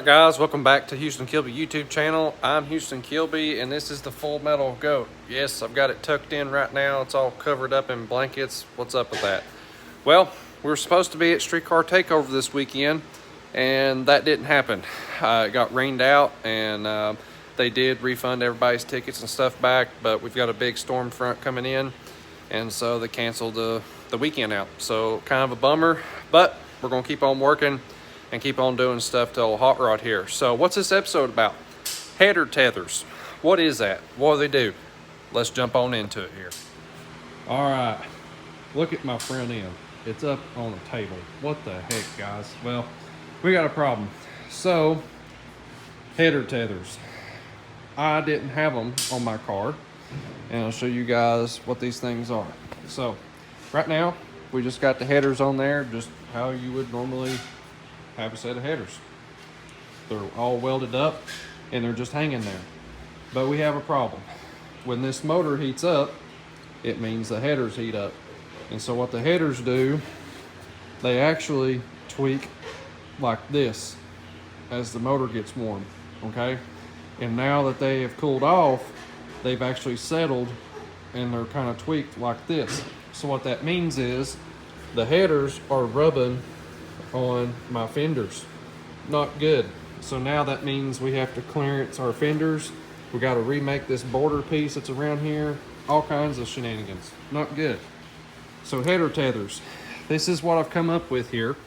Alright guys, welcome back to Houston Kilby YouTube channel. I'm Houston Kilby and this is the Full Metal Goat. Yes, I've got it tucked in right now. It's all covered up in blankets. What's up with that? Well, we were supposed to be at Streetcar Takeover this weekend and that didn't happen. It got rained out and they did refund everybody's tickets and stuff back, but we've got a big storm front coming in and so they canceled the weekend out. So kind of a bummer, but we're going to keep on working and keep on doing stuff till hot rod here. So what's this episode about? Header tethers. What is that? What do they do? Let's jump on into it here. All right, look at my front end. It's up on the table. What the heck, guys? Well, we got a problem. So, header tethers. I didn't have them on my car, and I'll show you guys what these things are. So, right now, we just got the headers on there, just how you would normally have a set of headers. They're all welded up and they're just hanging there. But we have a problem. When this motor heats up, it means the headers heat up. And so what the headers do, they actually tweak like this as the motor gets warm, okay? And now that they have cooled off, they've actually settled and they're kind of tweaked like this. So what that means is the headers are rubbing on my fenders. Not good. So now that means we have to clearance our fenders. We got to remake this border piece that's around here. All kinds of shenanigans. Not good. So header tethers. This is what I've come up with here,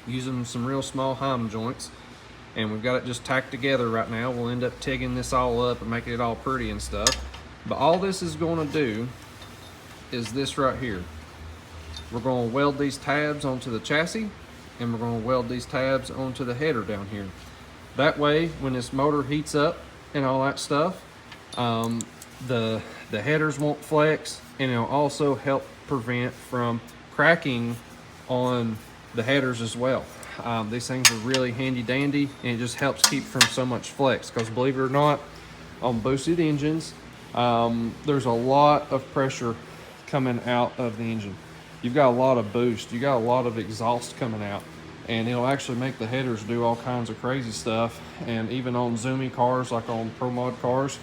using some real small Heim joints, and we've got it just tacked together right now. We'll end up tigging this all up and making it all pretty and stuff. But all this is going to do is this right here. We're going to weld these tabs onto the chassis, and we're going to weld these tabs onto the header down here. That way, when this motor heats up and all that stuff, the headers won't flex, and it'll also help prevent from cracking on the headers as well. These things are really handy dandy, and it just helps keep from so much flex, because believe it or not, on boosted engines, there's a lot of pressure coming out of the engine. You've got a lot of boost, you got a lot of exhaust coming out, and it'll actually make the headers do all kinds of crazy stuff. And even on zoomy cars, like on Pro Mod cars,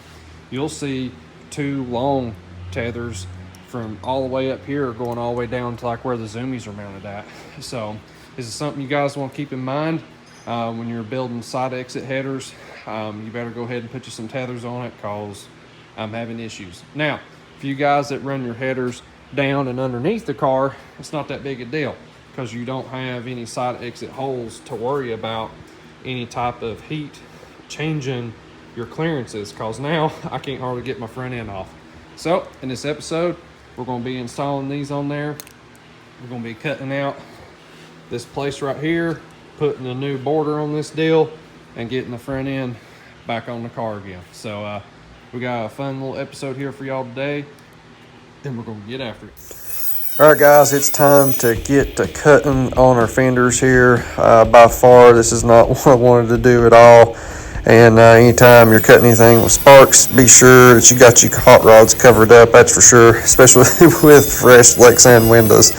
you'll see two long tethers from all the way up here going all the way down to like where the zoomies are mounted at. So this is something you guys want to keep in mind when you're building side exit headers. You better go ahead and put you some tethers on it, because I'm having issues. Now, for you guys that run your headers down and underneath the car, it's not that big a deal, because you don't have any side exit holes to worry about any type of heat changing your clearances, because now I can't hardly get my front end off. So in this episode, we're going to be installing these on there. We're going to be cutting out this place right here, putting a new border on this deal, and getting the front end back on the car again. So we got a fun little episode here for y'all today, and we're going to get after it. All right, guys, it's time to get to cutting on our fenders here. By far, this is not what I wanted to do at all. And anytime you're cutting anything with sparks, be sure that you got your hot rods covered up, that's for sure, especially with fresh Lexan windows.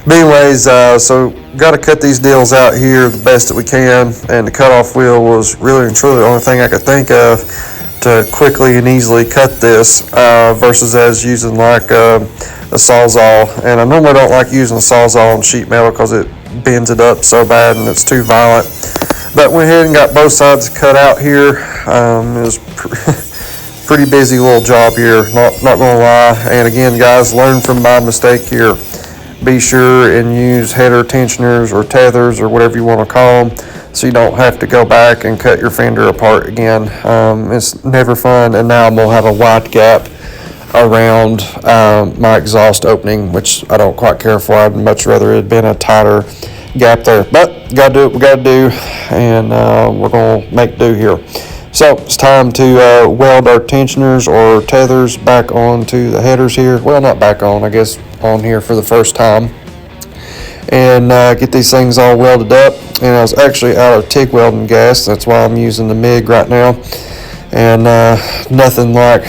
But anyways, so got to cut these deals out here the best that we can, and the cutoff wheel was really and truly the only thing I could think of to quickly and easily cut this versus as using like a Sawzall. And I normally don't like using a Sawzall on sheet metal because it bends it up so bad and it's too violent. But went ahead and got both sides cut out here. It was pretty busy little job here, not gonna lie. And again, guys, learn from my mistake here. Be sure and use header tensioners or tethers or whatever you want to call them, so you don't have to go back and cut your fender apart again. It's never fun. And now I'm gonna have a wide gap around my exhaust opening, which I don't quite care for. I'd much rather it had been a tighter gap there, but gotta do what we gotta do, and we're gonna make do here. So it's time to weld our tensioners or tethers back onto the headers here. Well, not back on, I guess on here for the first time, and get these things all welded up. And I was actually out of TIG welding gas, that's why I'm using the MIG right now. And nothing like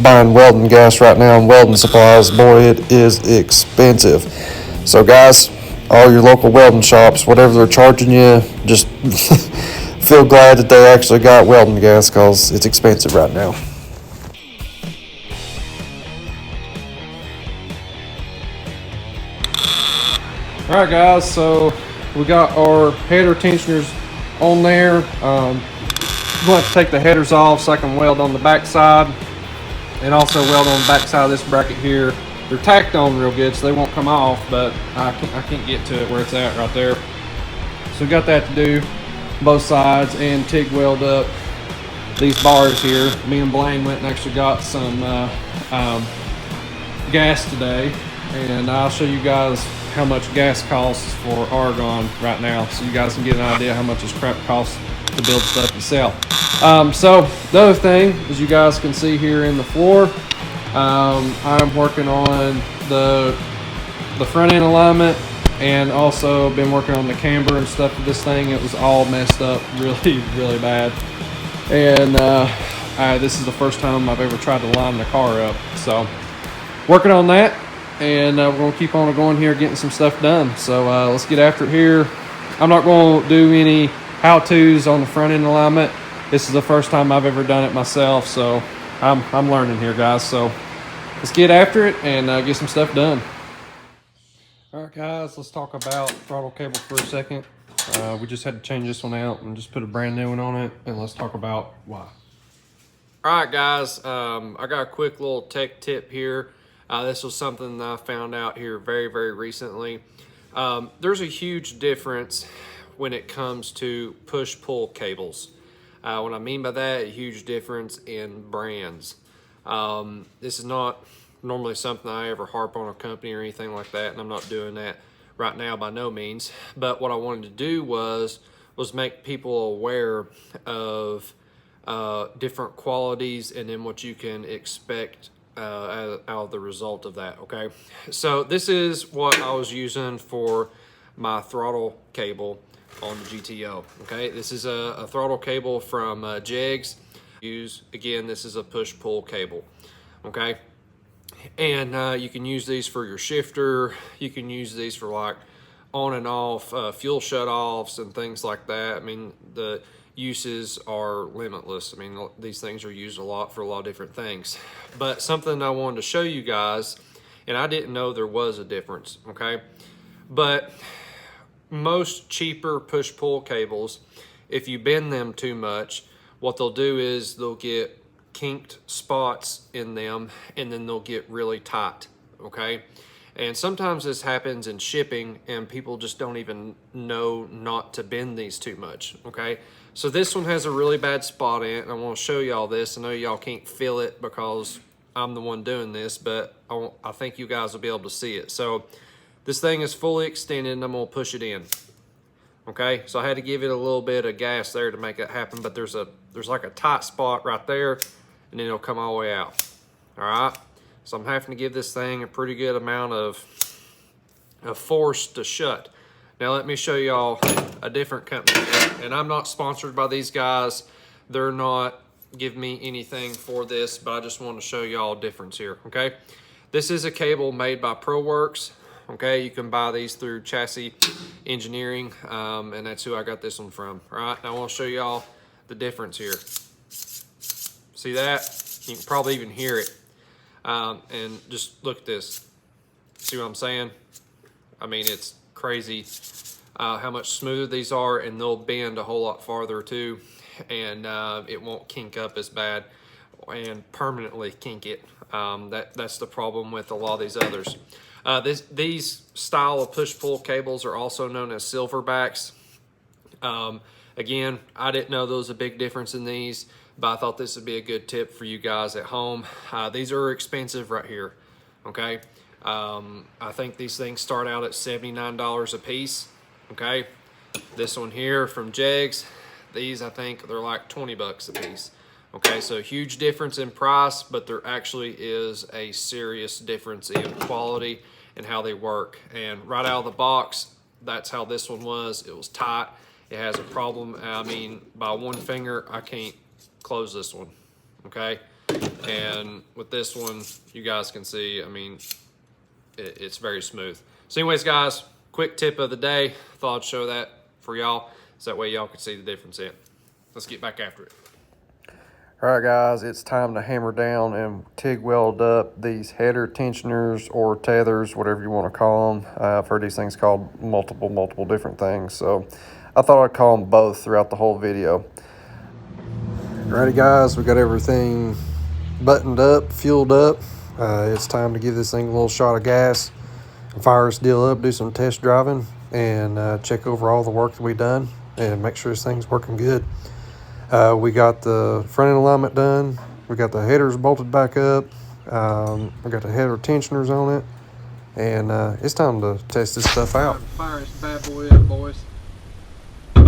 buying welding gas right now and welding supplies. Boy, it is expensive. So guys, all your local welding shops, whatever they're charging you, just feel glad that they actually got welding gas because it's expensive right now. All right, guys, so we got our header tensioners on there. I'm going to take the headers off so I can weld on the back side and also weld on the back side of this bracket here. They're tacked on real good, so they won't come off, but I can't get to it where it's at right there. So we got that to do, both sides, and TIG weld up these bars here. Me and Blaine went and actually got some gas today, and I'll show you guys how much gas costs for argon right now, so you guys can get an idea how much this crap costs to build stuff yourself. So the other thing, as you guys can see here in the floor, I'm working on the front end alignment, and also been working on the camber and stuff with this thing. It was all messed up really bad, and this is the first time I've ever tried to line the car up, so working on that. And we're going to keep on going here, getting some stuff done. So let's get after it here. I'm not going to do any how-tos on the front end alignment. This is the first time I've ever done it myself, so I'm learning here, guys. So let's get after it and get some stuff done. All right, guys, let's talk about throttle cable for a second. We just had to change this one out and just put a brand new one on it, and let's talk about why. All right, guys, I got a quick little tech tip here. This was something that I found out here very recently. There's a huge difference when it comes to push-pull cables. What I mean by that, a huge difference in brands. This is not normally something I ever harp on a company or anything like that, and I'm not doing that right now by no means. But what I wanted to do was make people aware of different qualities and then what you can expect out of the result of that. Okay, so this is what I was using for my throttle cable on the GTO. Okay, this is a throttle cable from Jegs. Again, this is a push-pull cable. Okay, and you can use these for your shifter. You can use these for like on and off fuel shut-offs and things like that. I mean, the uses are limitless. I mean, these things are used a lot for a lot of different things. But something I wanted to show you guys, and I didn't know there was a difference, okay? But most cheaper push-pull cables, if you bend them too much, what they'll do is they'll get kinked spots in them, and then they'll get really tight, okay? And sometimes this happens in shipping, and people just don't even know not to bend these too much, okay? So this one has a really bad spot in it, and I want to show y'all this. I know y'all can't feel it because I'm the one doing this, but I think you guys will be able to see it. So this thing is fully extended, and I'm going to push it in, okay? So I had to give it a little bit of gas there to make it happen, but there's like a tight spot right there, and then it'll come all the way out, all right? So I'm having to give this thing a pretty good amount of force to shut. Now let me show y'all a different company, and I'm not sponsored by these guys. They're not giving me anything for this, but I just want to show y'all a difference here, okay? This is a cable made by ProWorks, okay? You can buy these through Chassis Engineering, and that's who I got this one from, all right? Now I want to show y'all the difference here. See that? You can probably even hear it. And just look at this. See what I'm saying? I mean, it's crazy how much smoother these are, and they'll bend a whole lot farther too, and it won't kink up as bad and permanently kink it. That's the problem with a lot of these others. These style of push-pull cables are also known as silverbacks. Again, I didn't know there was a big difference in these, but I thought this would be a good tip for you guys at home. These are expensive right here, okay? I think these things start out at $79 a piece, okay? This one here from Jegs, these I think they're like 20 bucks a piece. Okay, so huge difference in price, but there actually is a serious difference in quality and how they work. And right out of the box, that's how this one was. It was tight. It has a problem. I mean, by one finger, I can't close this one, okay? And with this one, you guys can see, I mean, it's very smooth. So anyways, guys, quick tip of the day. Thought I'd show that for y'all, so that way y'all can see the difference in it. let's get back after it. All right, guys, it's time to hammer down and TIG weld up these header tensioners or tethers, whatever you want to call them. I've heard these things called multiple different things, so I thought I'd call them both throughout the whole video. Alrighty, guys, we got everything buttoned up, fueled up. It's time to give this thing a little shot of gas and fire this deal up, do some test driving, and check over all the work that we've done and make sure this thing's working good. We got the front end alignment done. We got the headers bolted back up. We got the header tensioners on it. And it's time to test this stuff out. Fire this bad boy up, boys. Check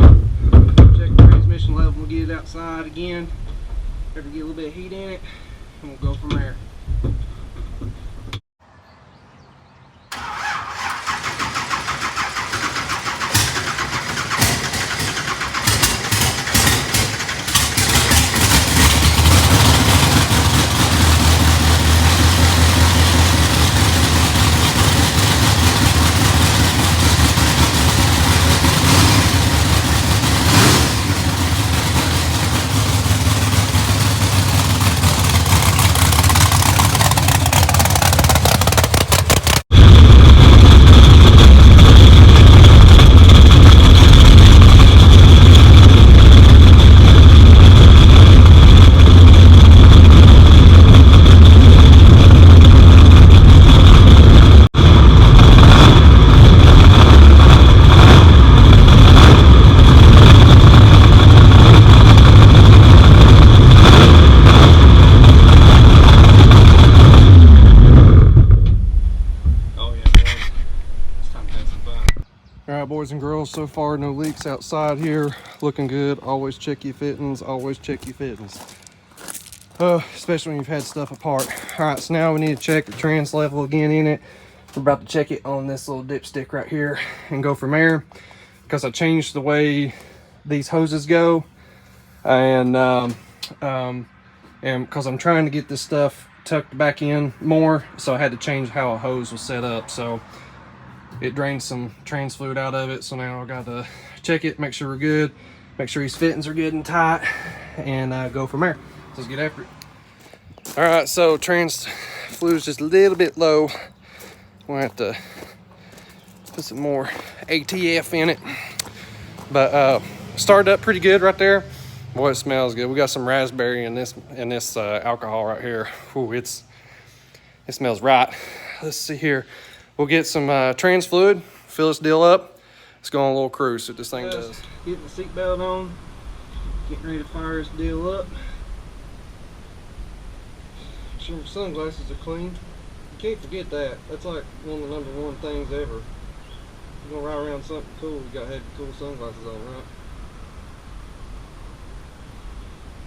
the transmission level. We'll get it outside again. Ever get a little bit of heat in it, and we'll go from there. Alright, boys and girls, so far no leaks outside here. Looking good. Always check your fittings. Always check your fittings. Especially when you've had stuff apart. Alright, so now we need to check the trans level again in it. We're about to check it on this little dipstick right here and go from there. Because I changed the way these hoses go. And because I'm trying to get this stuff tucked back in more, so I had to change how a hose was set up. So it drained some trans fluid out of it, so now I got to check it, make sure we're good, make sure these fittings are good and tight, and go from there. So let's get after it. All right, so trans fluid's just a little bit low. We'll have to put some more ATF in it, but started up pretty good right there. Boy, it smells good. We got some raspberry in this alcohol right here. Ooh, it smells right. Let's see here. We'll get some trans fluid, fill this deal up. Let's go on a little cruise, see what this thing does. Getting the seatbelt on, getting ready to fire this deal up. Make sure your sunglasses are clean. You can't forget that. That's like one of the #1 things ever. If you're gonna ride around something cool, you gotta have cool sunglasses on, right?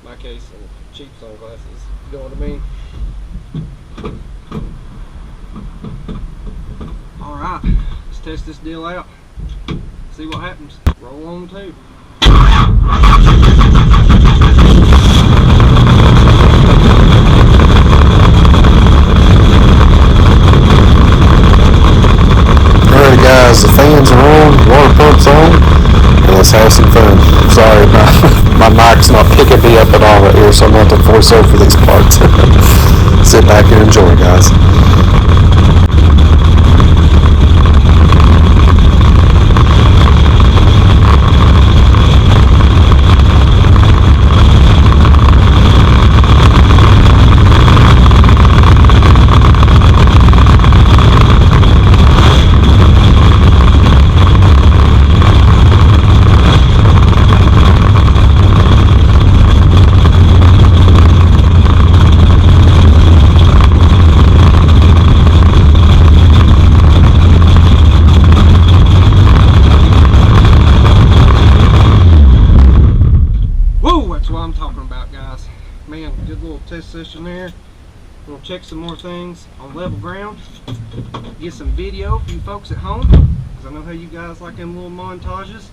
In my case, cheap sunglasses. You know what I mean? Alright, let's test this deal out. See what happens. Roll on too. Alright guys, the fans are on, water pump's on, and let's have some fun. Sorry, my mic's not picking me up at all right here, so I'm going to have to voice over these parts. Sit back and enjoy, guys. Test session there. We'll check some more things on level ground, get some video for you folks at home, because I know how you guys like them little montages,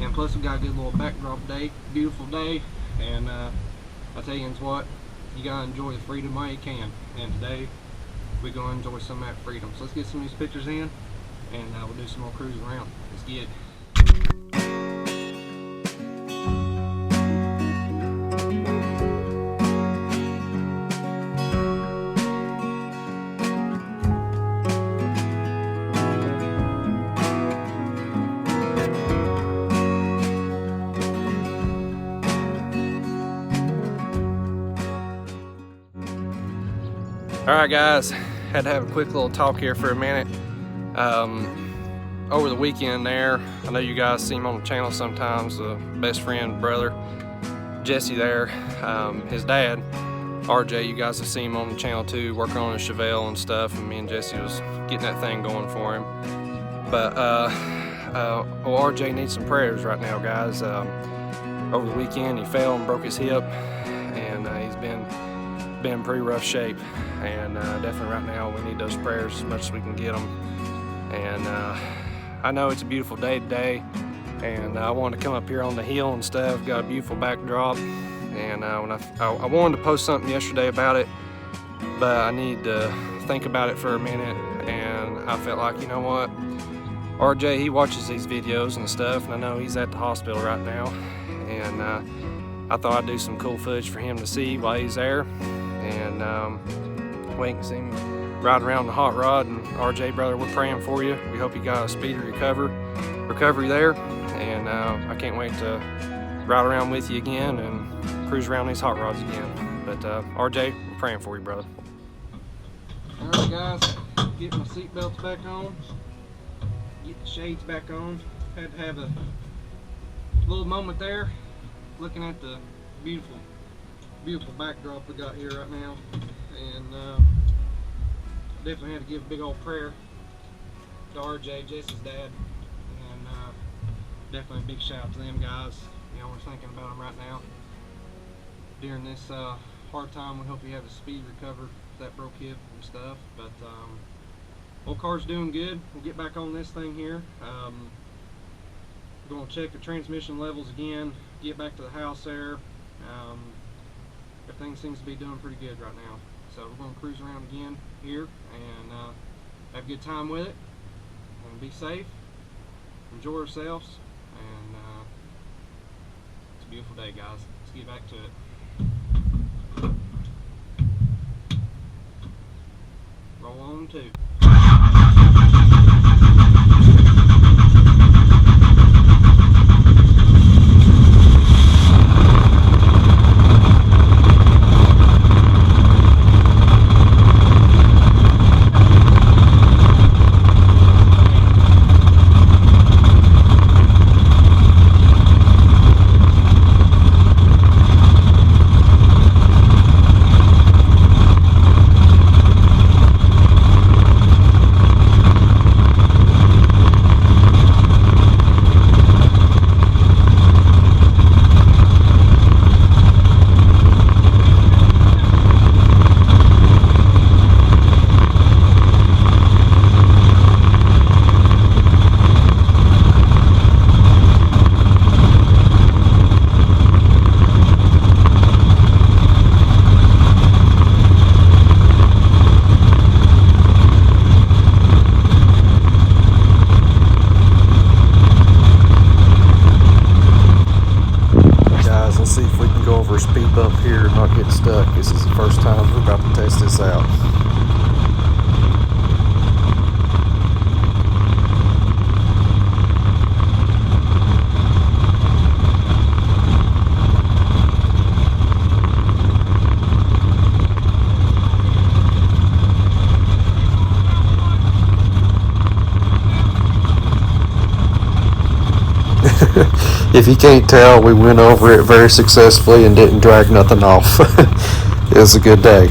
and plus we got a good little backdrop day, beautiful day, and I tell you what, you gotta enjoy the freedom while you can, and today we're gonna enjoy some of that freedom. So let's get some of these pictures in, and we'll do some more cruising around. Let's get it. Alright guys, had to have a quick little talk here for a minute. Over the weekend there, I know you guys see him on the channel sometimes, best friend, brother, Jesse there, his dad, RJ, you guys have seen him on the channel too, working on his Chevelle and stuff, and me and Jesse was getting that thing going for him. But RJ needs some prayers right now, guys. Over the weekend he fell and broke his hip, and he's been in pretty rough shape, and definitely right now we need those prayers as much as we can get them. And I know it's a beautiful day today, and I wanted to come up here on the hill and stuff, got a beautiful backdrop, and when I wanted to post something yesterday about it, but I need to think about it for a minute, and I felt like, you know what, RJ, he watches these videos and stuff, and I know he's at the hospital right now, and I thought I'd do some cool footage for him to see while he's there, and we can see him ride around the hot rod. And RJ, brother, we're praying for you. We hope you got a speedy recovery there, and I can't wait to ride around with you again and cruise around these hot rods again. But RJ, we're praying for you, brother. All right, guys, get my seat belts back on, get the shades back on. Had to have a little moment there, looking at the beautiful backdrop we got here right now, and definitely had to give a big old prayer to RJ, Jesse's dad, and definitely a big shout out to them guys. You know, we're thinking about them right now during this hard time. We hope he has a speedy recovery for that broke hip and stuff. But old car's doing good. We'll get back on this thing here. We're going to check the transmission levels again, get back to the house there. Everything seems to be doing pretty good right now. So we're going to cruise around again here and have a good time with it, and be safe, enjoy ourselves, and it's a beautiful day, guys. Let's get back to it. Roll on too. Speed bump here and not get stuck. This is the first time we're about to test this out. If you can't tell, we went over it very successfully and didn't drag nothing off. It was a good day.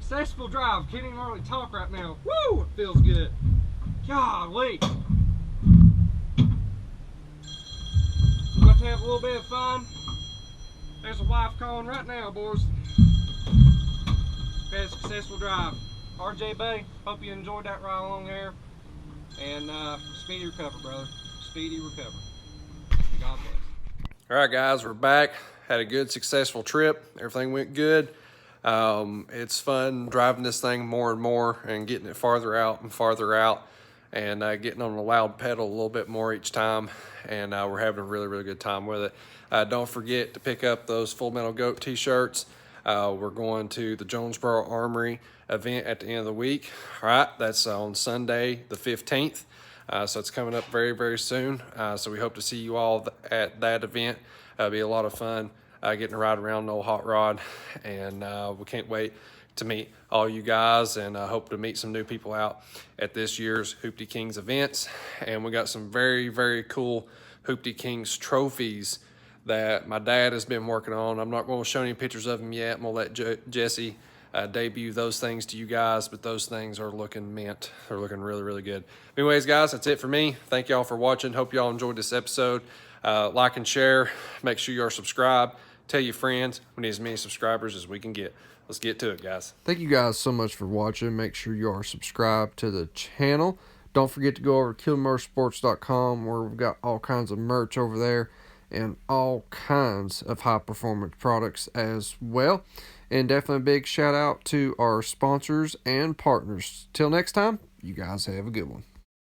successful drive. Can't even hardly talk right now. Woo! It feels good. Golly. We're about to have a little bit of fun. There's a wife calling right now, boys. We had a successful drive. RJ, buddy, hope you enjoyed that ride along there. And speedy recover, brother. Speedy recover. God bless. All right, guys, we're back. Had a good, successful trip. Everything went good. It's fun driving this thing more and more and getting it farther out and farther out, and getting on the loud pedal a little bit more each time. And we're having a really, really good time with it. Don't forget to pick up those Full Metal Goat t-shirts. We're going to the Jonesborough Armory event at the end of the week. All right, that's on Sunday the 15th. So it's coming up very, very soon. So we hope to see you all at that event. It'll be a lot of fun getting to ride around an old hot rod. And we can't wait to meet all you guys, and hope to meet some new people out at this year's Hooptie Kings events. And we got some very, very cool Hooptie Kings trophies that my dad has been working on. I'm not going to show any pictures of them yet. I'm going to let Jesse debut those things to you guys, but those things are looking mint. They're looking really, really good. Anyways, guys, that's it for me. Thank y'all for watching. Hope y'all enjoyed this episode. Like and share. Make sure you're subscribed. Tell your friends. We need as many subscribers as we can get. Let's get to it, guys. Thank you guys so much for watching. Make sure you are subscribed to the channel. Don't forget to go over to KilmerSports.com, where we've got all kinds of merch over there and all kinds of high-performance products as well. And definitely a big shout out to our sponsors and partners. Till next time, you guys have a good one.